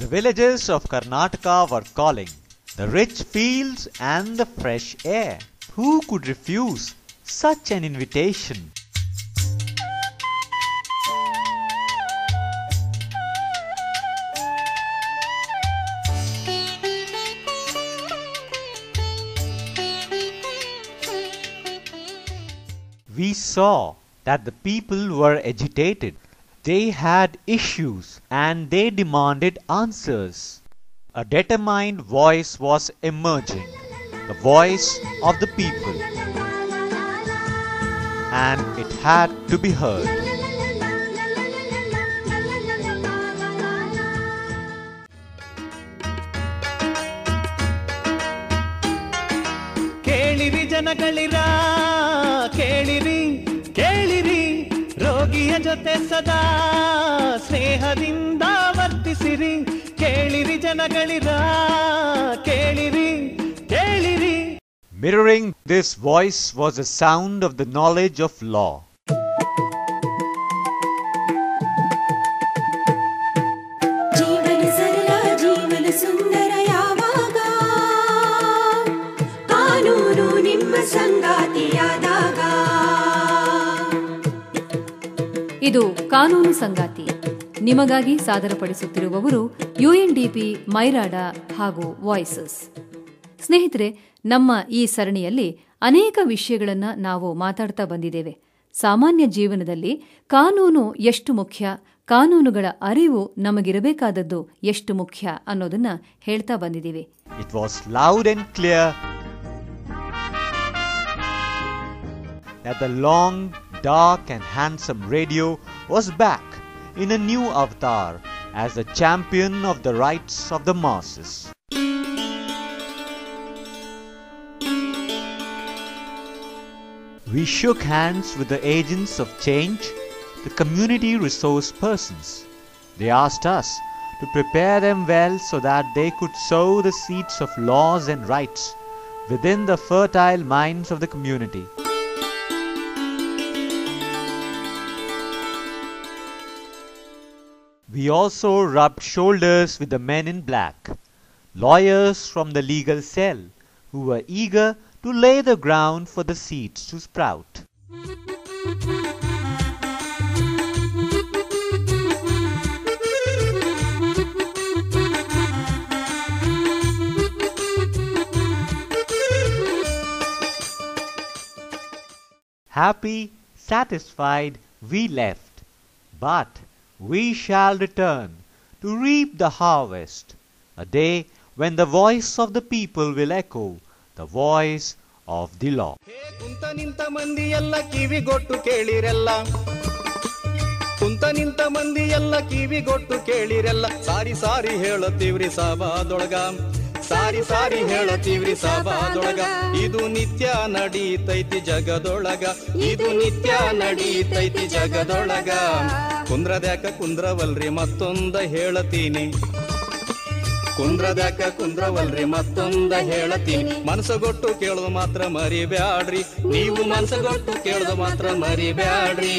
The villages of Karnataka were calling, the rich fields and the fresh air. Who could refuse such an invitation? We saw that the people were agitated. They had issues and they demanded answers. A determined voice was emerging, the voice of the people, and it had to be heard. ಕೇಳಿರಿ ಜನಗಳಿರ ಕೇಳಿರಿ ಕೇಳಿರಿ ರೋಗಿಯ ಜೊತೆ ಸದಾ ಸ್ನೇಹದಿಂದ ವರ್ತಿಸಿರಿ ಕೇಳಿರಿ ಜನಗಳಿರ ಕೇಳಿರಿ ಕೇಳಿರಿ. Mirroring this voice was the sound of the knowledge of law. ಜೀವನ ಸರಳ ಜೀವನ ಸುಂದರ ಯಾವಾಗ ಕಾನೂನು ನಿಮ್ಮ ಸಂಗಾತಿಯಾದಾಗ. ಇದು ಕಾನೂನು ಸಂಗಾತಿ. ನಿಮಗಾಗಿ ಸಾದರಪಡಿಸುತ್ತಿರುವವರು ಯುಎನ್ಡಿಪಿ ಮೈರಾಡ ಹಾಗೂ ವಾಯ್ಸಸ್. ಸ್ನೇಹಿತರೆ, ನಮ್ಮ ಈ ಸರಣಿಯಲ್ಲಿ ಅನೇಕ ವಿಷಯಗಳನ್ನು ನಾವು ಮಾತಾಡ್ತಾ ಬಂದಿದ್ದೇವೆ. ಸಾಮಾನ್ಯ ಜೀವನದಲ್ಲಿ ಕಾನೂನು ಎಷ್ಟು ಮುಖ್ಯ, ಕಾನೂನುಗಳ ಅರಿವು ನಮಗಿರಬೇಕಾದದ್ದು ಎಷ್ಟು ಮುಖ್ಯ ಅನ್ನೋದನ್ನ ಹೇಳ್ತಾ ಬಂದಿದ್ದೀವಿ. It was loud and clear that the long, dark and handsome radio was back in a new avatar as the champion of the rights of the masses. We shook hands with the agents of change, the community resource persons. They asked us to prepare them well so that they could sow the seeds of laws and rights within the fertile minds of the community. We also rubbed shoulders with the men in black, lawyers from the legal cell, who were eager to lay the ground for the seeds to sprout. Happy, satisfied, we left, but we shall return to reap the harvest, a day when the voice of the people will echo the voice of the law. ಕುಂತ ನಿಂತ ಮಂದಿ ಎಲ್ಲ ಕಿವಿಗೊಟ್ಟು ಕೇಳಿರಲ್ಲ, ಕುಂತ ನಿಂತ ಮಂದಿ ಎಲ್ಲ ಕಿವಿಗೊಟ್ಟು ಕೇಳಿರಲ್ಲ. ಸಾರಿ ಸಾರಿ ಹೇಳತೀವ್ರಿ ಸಭಾದೊಳಗ, ಸಾರಿ ಸಾರಿ ಹೇಳತೀವ್ರಿ ಸಭಾದೊಳಗ. ಇದು ನಿತ್ಯ ನಡೀತೈತಿ ಜಗದೊಳಗ, ಇದು ನಿತ್ಯ ನಡೀತೈತಿ ಜಗದೊಳಗ. ಕುಂದ್ರದ್ಯಾಕ ಕುಂದ್ರವಲ್ರಿ ಮತ್ತೊಂದ ಹೇಳತೀನಿ, ಕುಂದ್ರದ್ಯಾಕ ಕುಂದ್ರವಲ್ರಿ ಮತ್ತೊಂದ ಹೇಳತೀನಿ. ಮನಸ್ಸುಗೊಟ್ಟು ಕೇಳೋದು ಮಾತ್ರ ಮರಿಬ್ಯಾಡ್ರಿ, ನೀವು ಮನಸ್ಸುಗೊಟ್ಟು ಕೇಳೋದು ಮಾತ್ರ ಮರಿಬ್ಯಾಡ್ರಿ.